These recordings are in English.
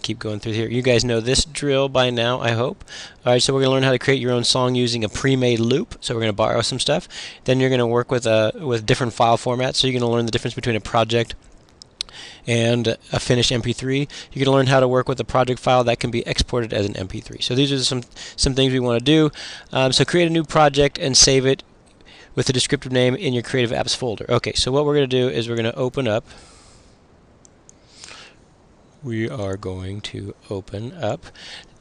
keep going through here. You guys know this drill by now, I hope. Alright, so we're going to learn how to create your own song using a pre-made loop. So we're going to borrow some stuff. Then you're going to work with different file formats. So you're going to learn the difference between a project and a finished MP3. You're going to learn how to work with a project file that can be exported as an MP3. So these are some things we want to do. So create a new project and save it with the descriptive name in your Creative Apps folder. Okay, so what we're going to do is we're going to open up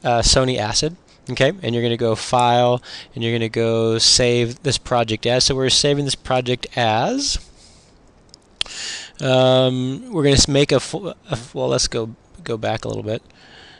Sony Acid. Okay, and you're going to go File, and you're going to go Save this project as. So we're saving this project as. We're going to make well, let's go back a little bit.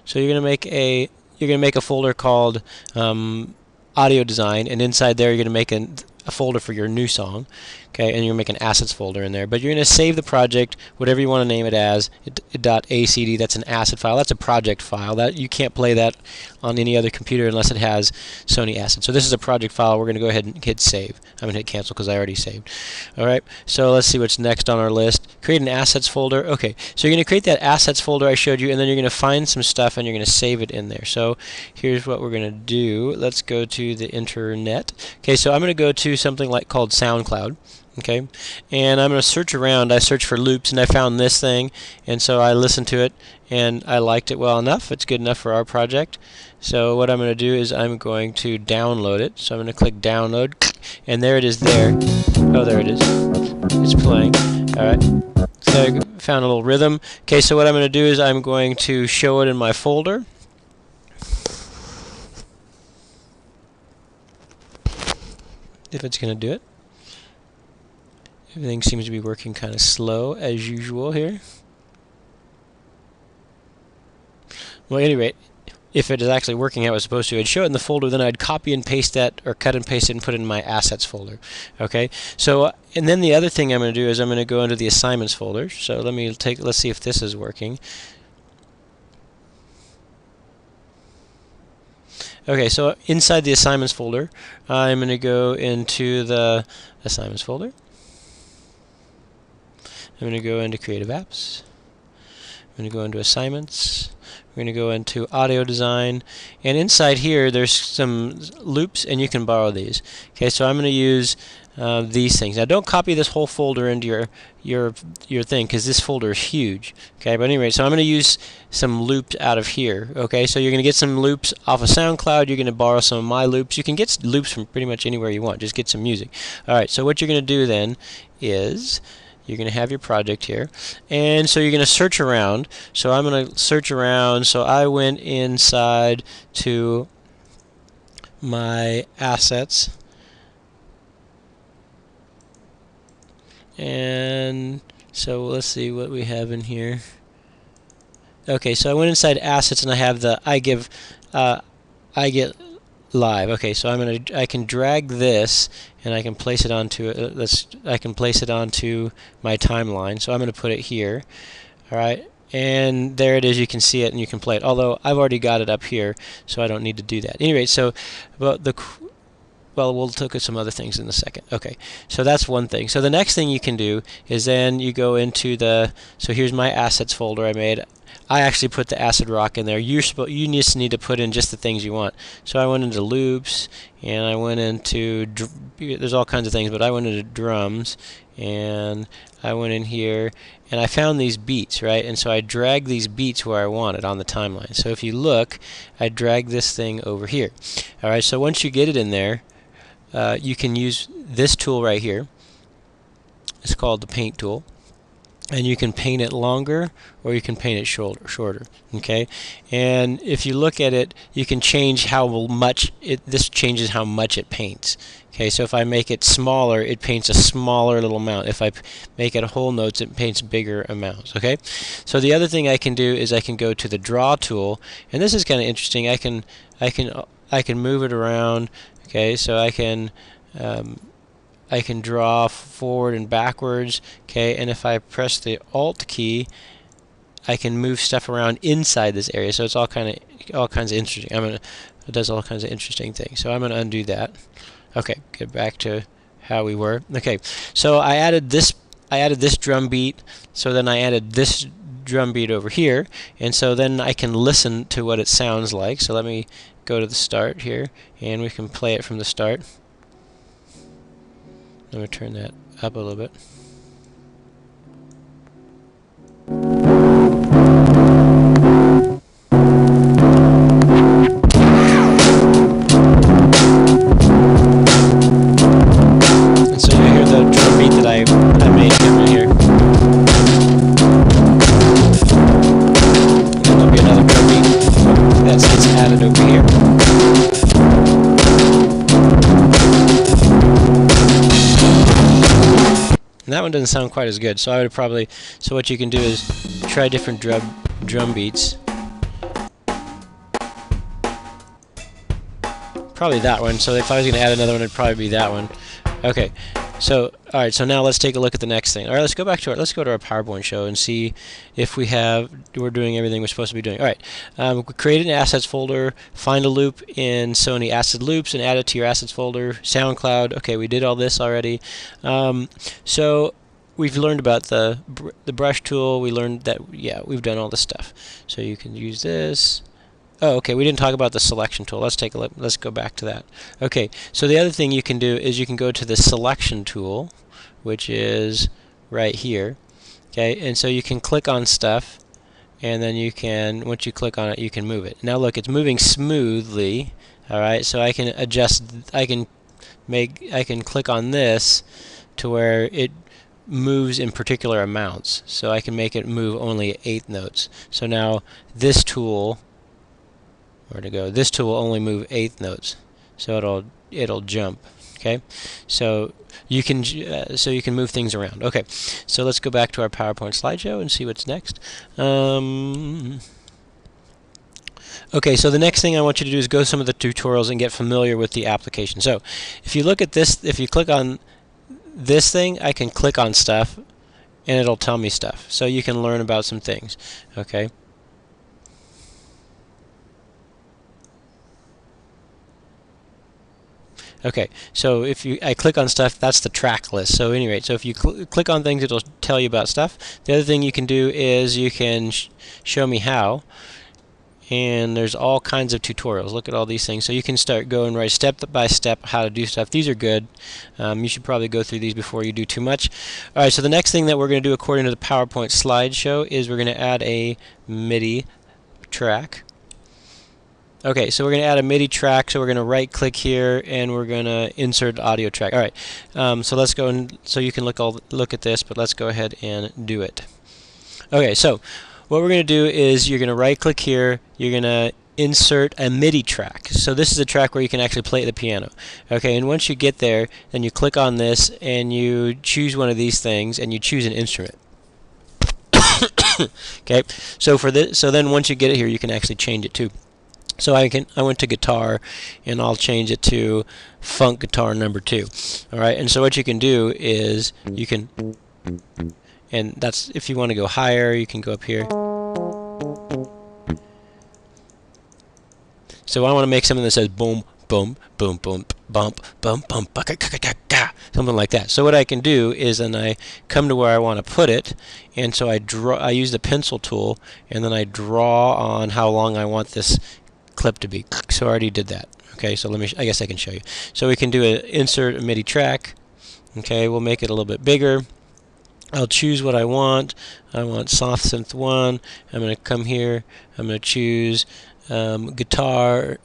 So you're going to make a folder called Audio Design, and inside there you're going to make a folder for your new song. Okay, and you're going to make an assets folder in there, but you're going to save the project, whatever you want to name it as, .acd. That's an ACID file. That's a project file. That you can't play that on any other computer unless it has Sony Acid. So this is a project file. We're going to go ahead and hit save. I'm going to hit cancel because I already saved. Alright, so let's see what's next on our list. Create an assets folder. Okay, so you're going to create that assets folder I showed you, and then you're going to find some stuff and you're going to save it in there. So here's what we're going to do. Let's go to the internet. Okay, so I'm going to go to something called SoundCloud. Okay, and I'm going to search around. I searched for loops and I found this thing, and so I listened to it and I liked it well enough. It's good enough for our project. So what I'm going to do is I'm going to download it. So I'm going to click download, and there it is there. Oh, there it is. It's playing. Alright, so I found a little rhythm. Okay, so what I'm going to do is I'm going to show it in my folder. If it's going to do it. Everything seems to be working kind of slow as usual here. Well, at any rate, if it is actually working how it's supposed to, I'd show it in the folder, then I'd copy and paste that, or cut and paste it and put it in my assets folder. Okay, so and then the other thing I'm going to do is I'm going to go into the assignments folder. So let's see if this is working. Okay, so inside the assignments folder, I'm going to go into the assignments folder. I'm going to go into Creative Apps. I'm going to go into Assignments. We're going to go into Audio Design. And inside here, there's some loops, and you can borrow these. Okay, so I'm going to use these things. Now, don't copy this whole folder into your thing, because this folder is huge. Okay, but anyway, so I'm going to use some loops out of here. Okay, so you're going to get some loops off of SoundCloud. You're going to borrow some of my loops. You can get loops from pretty much anywhere you want. Just get some music. All right, so what you're going to do then is you're going to have your project here, and so you're going to search around. So I'm going to search around. So I went inside to my assets, and so let's see what we have in here. Okay, so I went inside assets, and I have the I get live. Okay, so I can drag this and I can place it onto I can place it onto my timeline. So I'm going to put it here. All right, and there it is. You can see it and you can play it. Although I've already got it up here, so I don't need to do that. Anyway, so we'll look at some other things in a second. Okay, so that's one thing. So the next thing you can do is then you go into so here's my assets folder I made. I actually put the acid rock in there. You just need to put in just the things you want. So I went into loops, and I went into there's all kinds of things, but I went into drums, and I went in here, and I found these beats, right? And so I dragged these beats where I wanted on the timeline. So if you look, I dragged this thing over here. All right. So once you get it in there, you can use this tool right here. It's called the paint tool. And you can paint it longer, or you can paint it shorter. Okay, and if you look at it, you can change how much this changes how much it paints. Okay, so if I make it smaller, it paints a smaller little amount. If I make it whole notes, it paints bigger amounts. Okay, so the other thing I can do is I can go to the draw tool, and this is kind of interesting. I can move it around. Okay, so I can draw forward and backwards. Okay, and if I press the Alt key, I can move stuff around inside this area. So it's all kinds of interesting. It does all kinds of interesting things. So I'm going to undo that. Okay, get back to how we were. Okay, so I added this drum beat. So then I added this drum beat over here, and so then I can listen to what it sounds like. So let me go to the start here, and we can play it from the start. Let me turn that up a little bit. And so you hear the drum beat that I made coming here. And then there'll be another drum beat that gets added over here. And that one doesn't sound quite as good, so I would probably, so what you can do is try different drum beats. Probably that one, so if I was going to add another one, it'd probably be that one. Okay, so, alright, so now let's take a look at the next thing. Alright, let's go to our PowerPoint show and see if we're doing everything we're supposed to be doing. Alright, we created an assets folder, find a loop in Sony Acid loops and add it to your assets folder, SoundCloud. Okay, we did all this already. So we've learned about the brush tool. We learned that, yeah, we've done all this stuff. So you can use this. Oh, okay, we didn't talk about the selection tool. Let's take a look. Let's go back to that. Okay, so the other thing you can do is you can go to the selection tool, which is right here. Okay, and so you can click on stuff, and then you can, once you click on it, you can move it. Now look, it's moving smoothly. All right, so I can adjust, I can click on this to where it moves in particular amounts. So I can make it move only 8 notes. So now this tool, where to go? This tool will only move 8 notes, so it'll jump. Okay, so you can move things around. Okay, so let's go back to our PowerPoint slideshow and see what's next. Okay, so the next thing I want you to do is go some of the tutorials and get familiar with the application. So if you look at this, if you click on this thing, I can click on stuff and it'll tell me stuff. So you can learn about some things. Okay. Okay, so if I click on stuff, that's the track list. So anyway, so if you click on things, it'll tell you about stuff. The other thing you can do is you can show me how, and there's all kinds of tutorials. Look at all these things. So you can start going right step by step how to do stuff. These are good. You should probably go through these before you do too much. All right, so the next thing that we're going to do according to the PowerPoint slideshow is we're going to add a MIDI track. Okay, so we're going to add a MIDI track, so we're going to right click here and we're going to insert audio track. Alright, so let's go and so you can look at this, but let's go ahead and do it. Okay, so what we're going to do is you're going to right click here, you're going to insert a MIDI track. So this is a track where you can actually play the piano. Okay, and once you get there, then you click on this and you choose one of these things and you choose an instrument. Okay, so for this, so then once you get it here, you can actually change it too. So I went to guitar and I'll change it to funk guitar number 2. Alright, and so what you can do is you can, and that's if you want to go higher, you can go up here. So I want to make something that says boom, boom, boom, boom, bump, bump, bump, something like that. So what I can do is then I come to where I want to put it, and so I use the pencil tool, and then I draw on how long I want this clip to be. So I already did that. Okay, so I guess I can show you. So we can do an insert a MIDI track. Okay, we'll make it a little bit bigger. I'll choose what I want. I want soft synth 1. I'm going to come here. I'm going to choose guitar.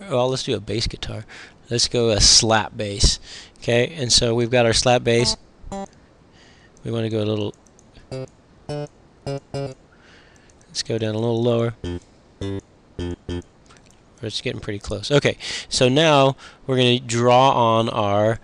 Well, let's do a bass guitar. Let's go a slap bass. Okay, and so we've got our slap bass. We want to go a little. Let's go down a little lower. It's getting pretty close. Okay, so now we're going to draw on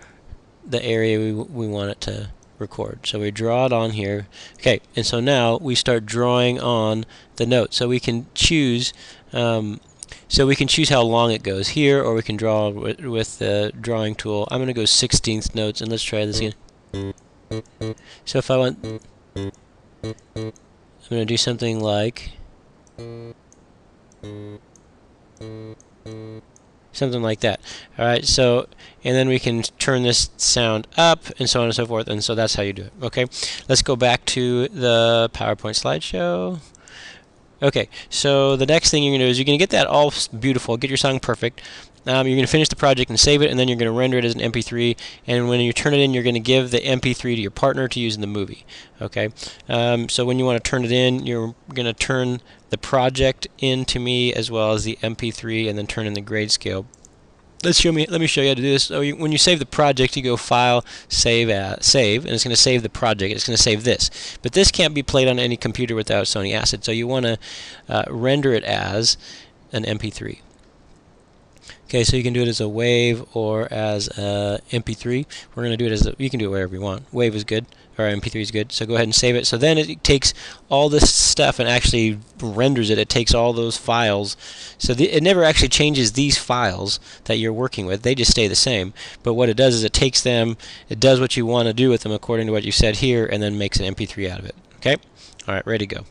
the area we want it to record. So we draw it on here. Okay, and so now we start drawing on the note. So we can choose. So we can choose how long it goes here, or we can draw with the drawing tool. I'm going to go 16th notes, and let's try this again. So if I want, I'm going to do something like. something like that. Alright, so, and then we can turn this sound up, and so on and so forth, and so that's how you do it. Okay, let's go back to the PowerPoint slideshow. Okay, so the next thing you're going to do is you're going to get that all beautiful, get your song perfect. You're going to finish the project and save it, and then you're going to render it as an MP3, and when you turn it in, you're going to give the MP3 to your partner to use in the movie. Okay, so when you want to turn it in, you're going to turn the project in to me as well as the MP3, and then turn in the grayscale. Let me show you how to do this. So when you save the project, you go File, Save, and it's going to save the project. It's going to save this. But this can't be played on any computer without Sony Acid, so you want to render it as an MP3. Okay, so you can do it as a WAV or as a MP3. We're going to do it as you can do it wherever you want. WAV is good, or MP3 is good. So go ahead and save it. So then it takes all this stuff and actually renders it. It takes all those files. So it never actually changes these files that you're working with. They just stay the same. But what it does is it takes them, it does what you want to do with them according to what you said here, and then makes an MP3 out of it. Okay? All right, ready to go.